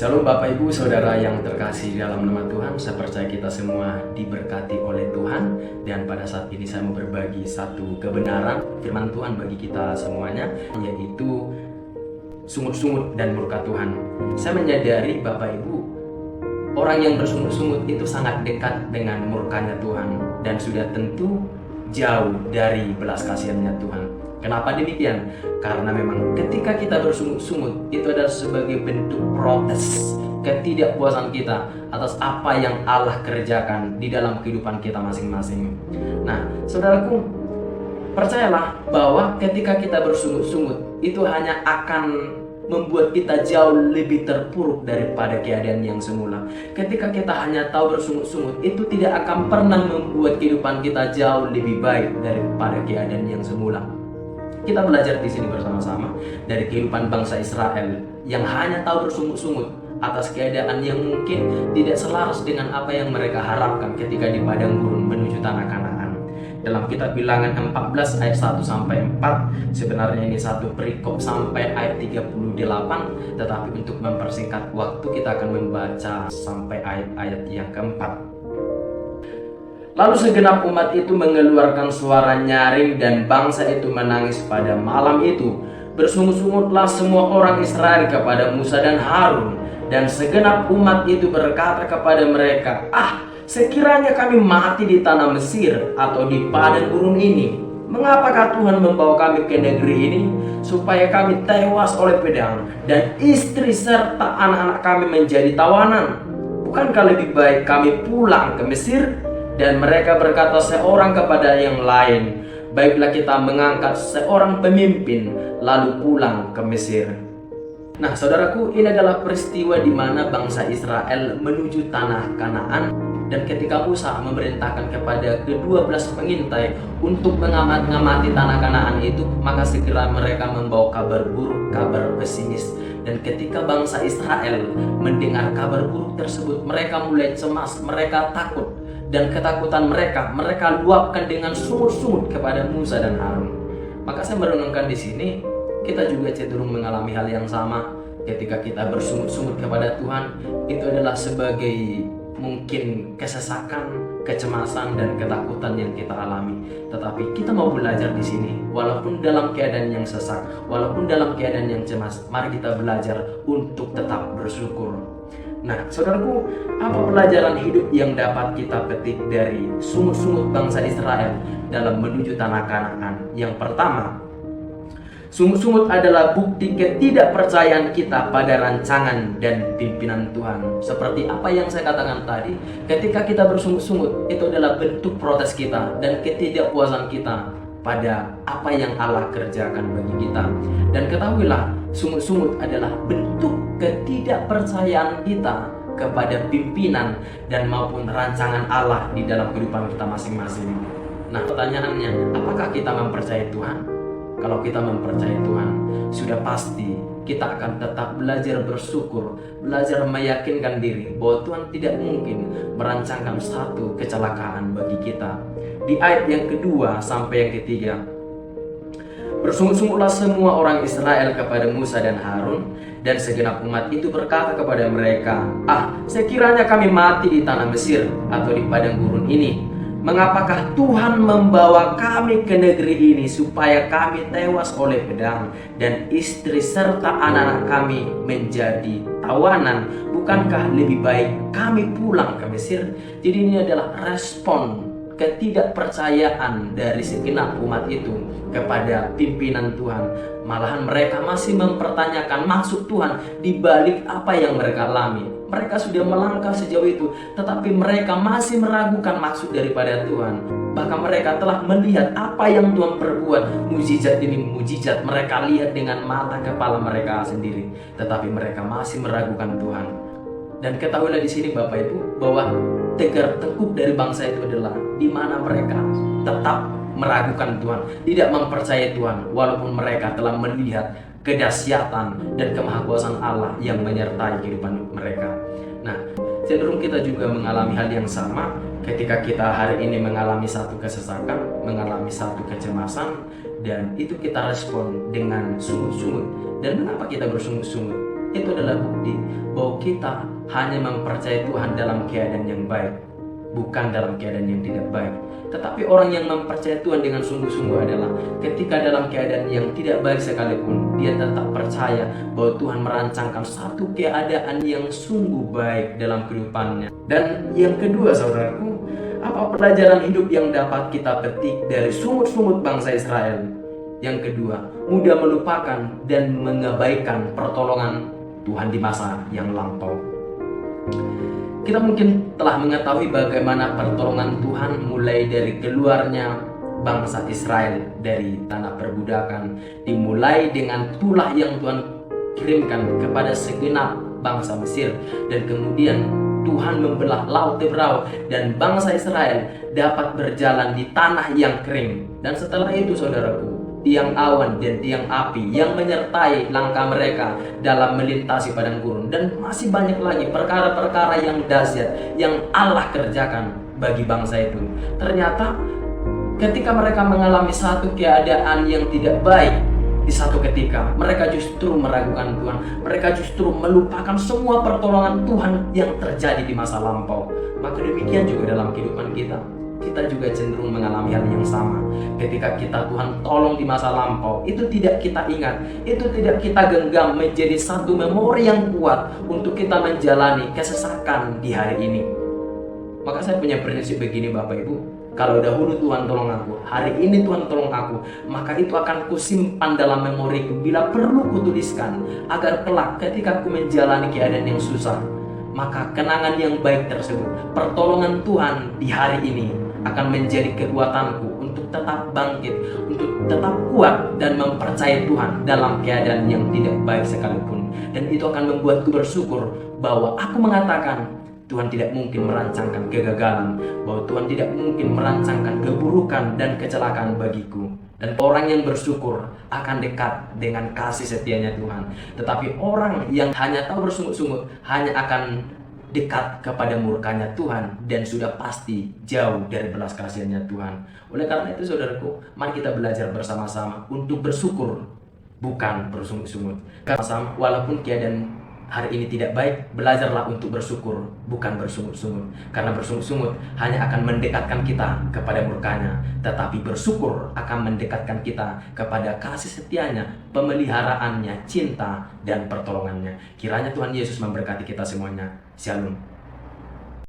Shalom Bapak Ibu Saudara yang terkasih dalam nama Tuhan. Saya percaya kita semua diberkati oleh Tuhan. Dan pada saat ini saya mau berbagi satu kebenaran firman Tuhan bagi kita semuanya, yaitu sungut-sungut dan murka Tuhan. Saya menyadari Bapak Ibu, orang yang bersungut-sungut itu sangat dekat dengan murkanya Tuhan, dan sudah tentu jauh dari belas kasihannya Tuhan. Kenapa demikian? Karena memang ketika kita bersungut-sungut, itu adalah sebagai bentuk protes ketidakpuasan kita atas apa yang Allah kerjakan di dalam kehidupan kita masing-masing. Nah, saudaraku, percayalah bahwa ketika kita bersungut-sungut, itu hanya akan membuat kita jauh lebih terpuruk daripada keadaan yang semula. Ketika kita hanya tahu bersungut-sungut, itu tidak akan pernah membuat kehidupan kita jauh lebih baik daripada keadaan yang semula. Kita belajar di sini bersama-sama dari kehidupan bangsa Israel yang hanya tahu bersungut-sungut atas keadaan yang mungkin tidak selaras dengan apa yang mereka harapkan ketika di padang gurun menuju tanah Kanaan. Dalam kitab Bilangan 14 ayat 1 sampai 4, sebenarnya ini satu perikop sampai ayat 38, tetapi untuk mempersingkat waktu kita akan membaca sampai ayat-ayat yang keempat. Lalu segenap umat itu mengeluarkan suara nyaring dan bangsa itu menangis pada malam itu. Bersungut-sungutlah semua orang Israel kepada Musa dan Harun, dan segenap umat itu berkata kepada mereka, sekiranya kami mati di tanah Mesir atau di padang gurun ini, mengapakah Tuhan membawa kami ke negeri ini supaya kami tewas oleh pedang dan istri serta anak-anak kami menjadi tawanan? Bukankah lebih baik kami pulang ke Mesir? Dan mereka berkata seorang kepada yang lain, baiklah kita mengangkat seorang pemimpin lalu pulang ke Mesir. Nah, saudaraku, ini adalah peristiwa di mana bangsa Israel menuju tanah Kanaan, dan ketika Musa memerintahkan kepada ke-12 pengintai untuk mengamati tanah Kanaan itu, maka segera mereka membawa kabar buruk, kabar pesimis. Dan ketika bangsa Israel mendengar kabar buruk tersebut, mereka mulai cemas, mereka takut. Dan ketakutan mereka luapkan dengan sungut-sungut kepada Musa dan Harun. Maka saya merenungkan di sini, kita juga cenderung mengalami hal yang sama. Ketika kita bersungut-sungut kepada Tuhan, itu adalah sebagai mungkin kesesakan, kecemasan, dan ketakutan yang kita alami. Tetapi kita mau belajar di sini, walaupun dalam keadaan yang sesak, walaupun dalam keadaan yang cemas, mari kita belajar untuk tetap bersyukur. Nah, saudaraku, apa pelajaran hidup yang dapat kita petik dari sungut-sungut bangsa Israel dalam menuju tanah Kanaan? Yang pertama, sungut-sungut adalah bukti ketidakpercayaan kita pada rancangan dan pimpinan Tuhan. Seperti apa yang saya katakan tadi, ketika kita bersungut-sungut, itu adalah bentuk protes kita dan ketidakpuasan kita pada apa yang Allah kerjakan bagi kita. Dan ketahuilah, sungut-sungut adalah bentuk ketidakpercayaan kita kepada pimpinan dan maupun rancangan Allah di dalam kehidupan kita masing-masing. Nah, pertanyaannya, apakah kita mempercayai Tuhan? Kalau kita mempercayai Tuhan, sudah pasti kita akan tetap belajar bersyukur, belajar meyakinkan diri bahwa Tuhan tidak mungkin merancangkan satu kecelakaan bagi kita. Di ayat yang kedua sampai yang ketiga, bersungut-sungutlah semua orang Israel kepada Musa dan Harun, dan segenap umat itu berkata kepada mereka, sekiranya kami mati di tanah Mesir atau di padang gurun ini, mengapakah Tuhan membawa kami ke negeri ini supaya kami tewas oleh pedang dan istri serta anak-anak kami menjadi tawanan? Bukankah lebih baik kami pulang ke Mesir? Jadi ini adalah respon ketidakpercayaan dari segenap umat itu kepada pimpinan Tuhan. Malahan mereka masih mempertanyakan maksud Tuhan di balik apa yang mereka alami. Mereka sudah melangkah sejauh itu, tetapi mereka masih meragukan maksud daripada Tuhan. Bahkan mereka telah melihat apa yang Tuhan perbuat, mujizat demi mujizat mereka lihat dengan mata kepala mereka sendiri, tetapi mereka masih meragukan Tuhan. Dan ketahuilah di sini Bapak Ibu, bahwa tegar tengkuk dari bangsa itu adalah di mana mereka tetap meragukan Tuhan, tidak mempercayai Tuhan, walaupun mereka telah melihat kedahsyatan dan kemahakuasaan Allah yang menyertai kehidupan mereka. Nah, cenderung kita juga mengalami hal yang sama ketika kita hari ini mengalami satu kesesakan, mengalami satu kecemasan, dan itu kita respon dengan sungut-sungut. Dan mengapa kita bersungut-sungut? itu adalah bukti bahwa kita hanya mempercayai Tuhan dalam keadaan yang baik, bukan dalam keadaan yang tidak baik. Tetapi orang yang mempercayai Tuhan dengan sungguh-sungguh adalah ketika dalam keadaan yang tidak baik sekalipun, dia tetap percaya bahwa Tuhan merancangkan satu keadaan yang sungguh baik dalam kehidupannya. Dan yang kedua, saudaraku, apa pelajaran hidup yang dapat kita petik dari sungut-sungut bangsa Israel? Yang kedua, mudah melupakan dan mengabaikan pertolongan Tuhan di masa yang lampau. Kita mungkin telah mengetahui bagaimana pertolongan Tuhan mulai dari keluarnya bangsa Israel dari tanah perbudakan, dimulai dengan tulah yang Tuhan kirimkan kepada segenap bangsa Mesir, dan kemudian Tuhan membelah laut Tebrau dan bangsa Israel dapat berjalan di tanah yang kering. Dan setelah itu, saudaraku, tiang awan dan tiang api yang menyertai langkah mereka dalam melintasi padang gurun, dan masih banyak lagi perkara-perkara yang dahsyat yang Allah kerjakan bagi bangsa itu. Ternyata ketika mereka mengalami satu keadaan yang tidak baik, di satu ketika mereka justru meragukan Tuhan, mereka justru melupakan semua pertolongan Tuhan yang terjadi di masa lampau. Maka demikian juga dalam kehidupan kita juga cenderung mengalami hal yang sama. Ketika kita Tuhan tolong di masa lampau, itu tidak kita ingat, itu tidak kita genggam menjadi satu memori yang kuat untuk kita menjalani kesesakan di hari ini. Maka saya punya prinsip begini, Bapak Ibu, kalau dahulu Tuhan tolong aku, hari ini Tuhan tolong aku, maka itu akan kusimpan dalam memoriku, bila perlu kutuliskan, agar kelak ketika aku menjalani keadaan yang susah, maka kenangan yang baik tersebut, pertolongan Tuhan di hari ini akan menjadi kekuatanku untuk tetap bangkit, untuk tetap kuat dan mempercayai Tuhan dalam keadaan yang tidak baik sekalipun. Dan itu akan membuatku bersyukur bahwa aku mengatakan Tuhan tidak mungkin merancangkan kegagalan, bahwa Tuhan tidak mungkin merancangkan keburukan dan kecelakaan bagiku. Dan orang yang bersyukur akan dekat dengan kasih setianya Tuhan. Tetapi orang yang hanya tahu bersungut-sungut hanya akan dekat kepada murkanya Tuhan, dan sudah pasti jauh dari belas kasihannya Tuhan. Oleh karena itu, saudaraku, mari kita belajar bersama-sama untuk bersyukur, bukan bersungut-sungut. Sama, walaupun keadaan hari ini tidak baik, belajarlah untuk bersyukur, bukan bersungut-sungut. Karena bersungut-sungut hanya akan mendekatkan kita kepada murkanya, tetapi bersyukur akan mendekatkan kita kepada kasih setianya, pemeliharaannya, cinta, dan pertolongannya. Kiranya Tuhan Yesus memberkati kita semuanya. Shalom.